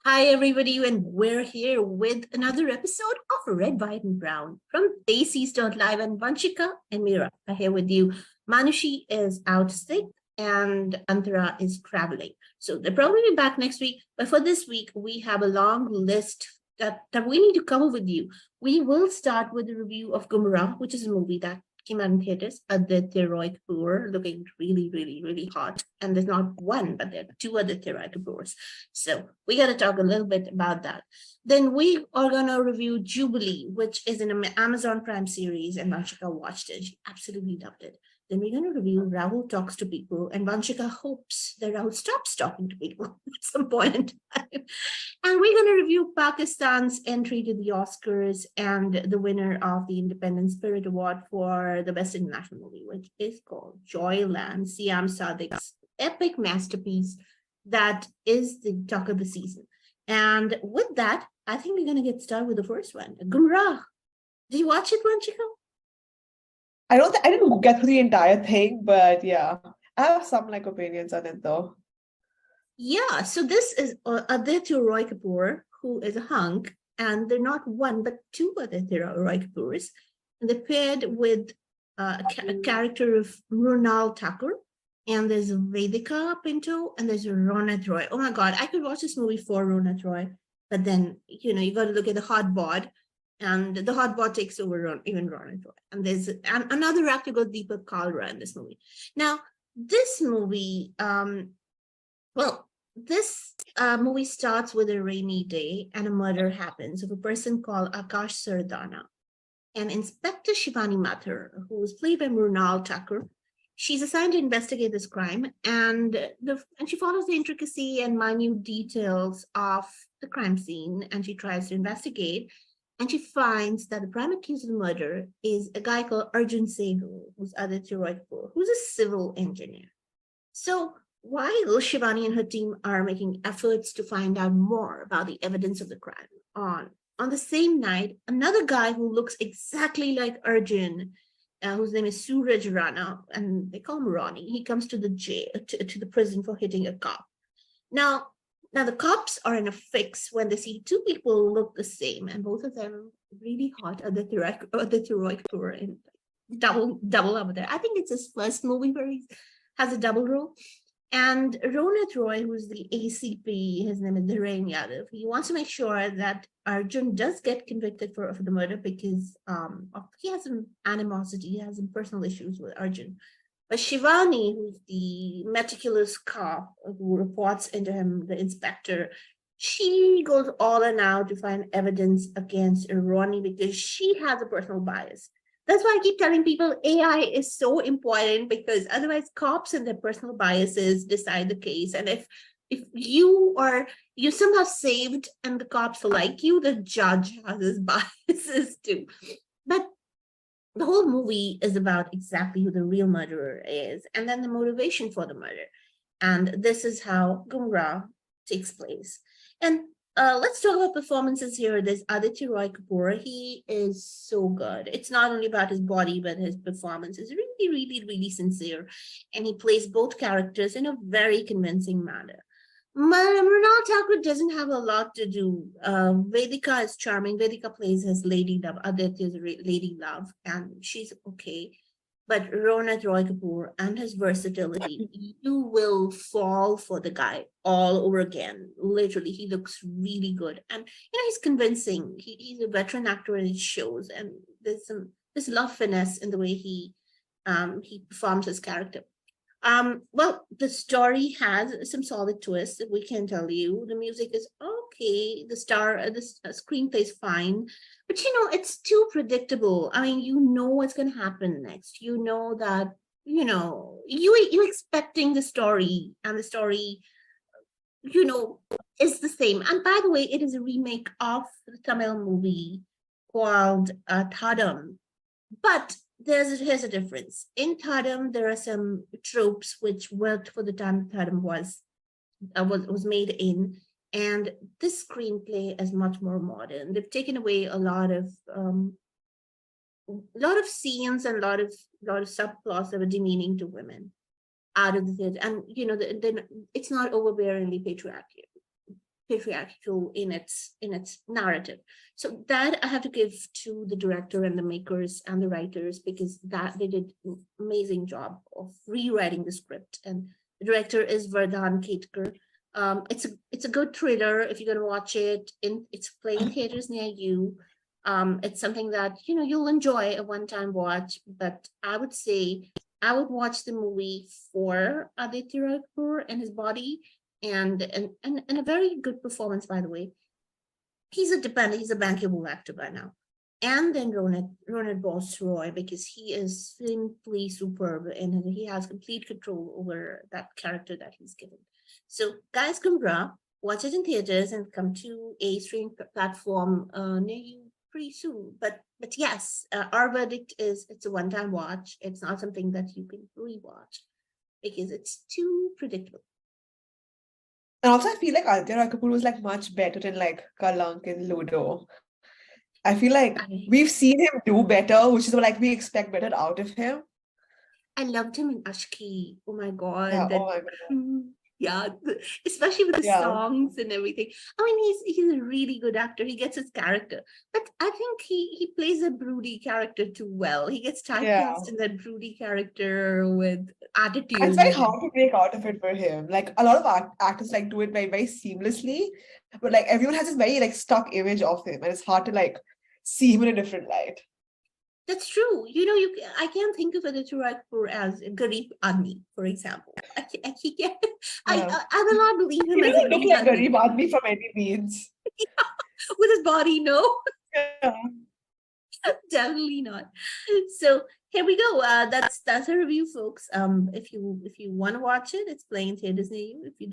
Hi, everybody, and we're here with another episode of Red, White, and Brown from Live, and Vanchika and Mira are here with you. Manushi is out sick, and Antara is traveling. So they'll probably be back next week. But for this week, we have a long list that we need to cover with you. We will start with a review of Gumraah, which is a movie that came out in theaters. Aditya Roy Kapoor looking really, really, really hot. And there's not one, but there are two Aditya Roy Kapoors. So we got to talk a little bit about that. Then we are going to review Jubilee, which is an Amazon Prime series, and Vanchika watched it. She absolutely loved it. Then we're going to review Rahul Talks to People, and Vanchika hopes that Rahul stops talking to people at some point in time. And we're going to review Pakistan's entry to the Oscars and the winner of the Independent Spirit Award for the Best International Movie, which is called Joyland, Siam Sadiq's epic masterpiece that is the talk of the season. And with that, I think we're going to get started with the first one, Gumraah. Did you watch it, Vanchika? I didn't get through the entire thing, but yeah, I have some opinions on it though. Yeah, so this is Aditya Roy Kapoor, who is a hunk, and they're not one but two Aditya Roy Kapoors, and they're paired with a character of Mrunal Thakur, and there's Vedika Pinto, and there's Ronit Roy. Oh my God, I could watch this movie for Ronit Roy, but then you got to look at the hot bod, and the hot bod takes over even Ronit Roy. And there's another actor called Deepak Kalra in this movie. Now, this movie, this movie starts with a rainy day and a murder happens of a person called Akash Sardana. And Inspector Shivani Mathur, who is played by Mrunal Thakur, she's assigned to investigate this crime, and she follows the intricacy and minute details of the crime scene, and she tries to investigate, and she finds that the prime accused of the murder is a guy called Arjun Sehgal, who's Aditya Roy Kapoor, who's a civil engineer. So while Shivani and her team are making efforts to find out more about the evidence of the crime, on the same night, another guy who looks exactly like Arjun, whose name is Suraj Rana, and they call him Ronnie, he comes to the jail, to the prison for hitting a cop. Now the cops are in a fix when they see two people look the same, and both of them really hot. Aditya Roy Kapoor and double over there. I think it's his first movie where he has a double role. And Ronit Roy, who's the ACP, his name is Dhirain Yadav, he wants to make sure that Arjun does get convicted for the murder because he has some animosity, he has some personal issues with Arjun. But Shivani, who's the meticulous cop who reports into him, the inspector, she goes all in out to find evidence against Ronnie because she has a personal bias. That's why I keep telling people AI is so important, because otherwise cops and their personal biases decide the case. And if you somehow saved and the cops like you, the judge has his biases too. But the whole movie is about exactly who the real murderer is, and then the motivation for the murder. And this is how Gumraah takes place. And let's talk about performances here. There's Aditya Roy Kapoor. He is so good. It's not only about his body, but his performance is really, really, really sincere. And he plays both characters in a very convincing manner. Mrunal Thakur doesn't have a lot to do. Vedika is charming. Vedika plays his lady love, Aditya's lady love, and she's okay. But Ronit Roy Kapoor and his versatility, you will fall for the guy all over again. Literally, he looks really good, and he's convincing. He's a veteran actor, and it shows. And there's love finesse in the way he performs his character. Well, the story has some solid twists, we can tell you. The music is okay. The screenplay is fine, but it's too predictable. I mean, what's going to happen next. You know that you're expecting the story, and the story, is the same. And by the way, it is a remake of the Tamil movie called Thadam, but here's a difference. In Thadam, there are some tropes which worked for the time Thadam was made in, and this screenplay is much more modern. They've taken away a lot of scenes and a lot of subplots that were demeaning to women out of the theater, and it's not overbearingly patriarchal. patriarchal in its narrative. So that I have to give to the director and the makers and the writers, because that they did an amazing job of rewriting the script. And the director is Vardhan Ketkar. It's a good thriller. If you're gonna watch it, it's playing in theaters near you. It's something that you'll enjoy a one-time watch. But I would say I would watch the movie for Aditya Roy Kapoor and his body, and a very good performance, by the way. He's a bankable actor by now. And then Ronald Boss Roy, because he is simply superb and he has complete control over that character that he's given. So, guys, Gumraah, watch it in theaters and come to a streaming platform near you pretty soon. But yes, our verdict is it's a one-time watch. It's not something that you can rewatch because it's too predictable. And also, I feel like Aditya Roy Kapoor was like much better in like Kalank and Ludo. I feel like we've seen him do better, which is what like we expect better out of him. I loved him in Ashki. Oh my god. Yeah, oh my God. Yeah, especially with the Yeah. songs and everything. I mean, he's a really good actor. He gets his character, but I think he plays a broody character too well. He gets typecast in that broody character with attitude. It's very hard to break out of it for him. Like a lot of actors like do it very, very seamlessly, but like everyone has this very like stuck image of him, and it's hard to like see him in a different light. That's true. I can't think of Aditya Roy Kapoor as a Garib Admi, for example. I will not believe him He as a doesn't look Garib like Admi. Garib Admi from any means. With his body, no. Yeah. Definitely not. So here we go. That's a review, folks. If you want to watch it, it's playing in theaters near you. If you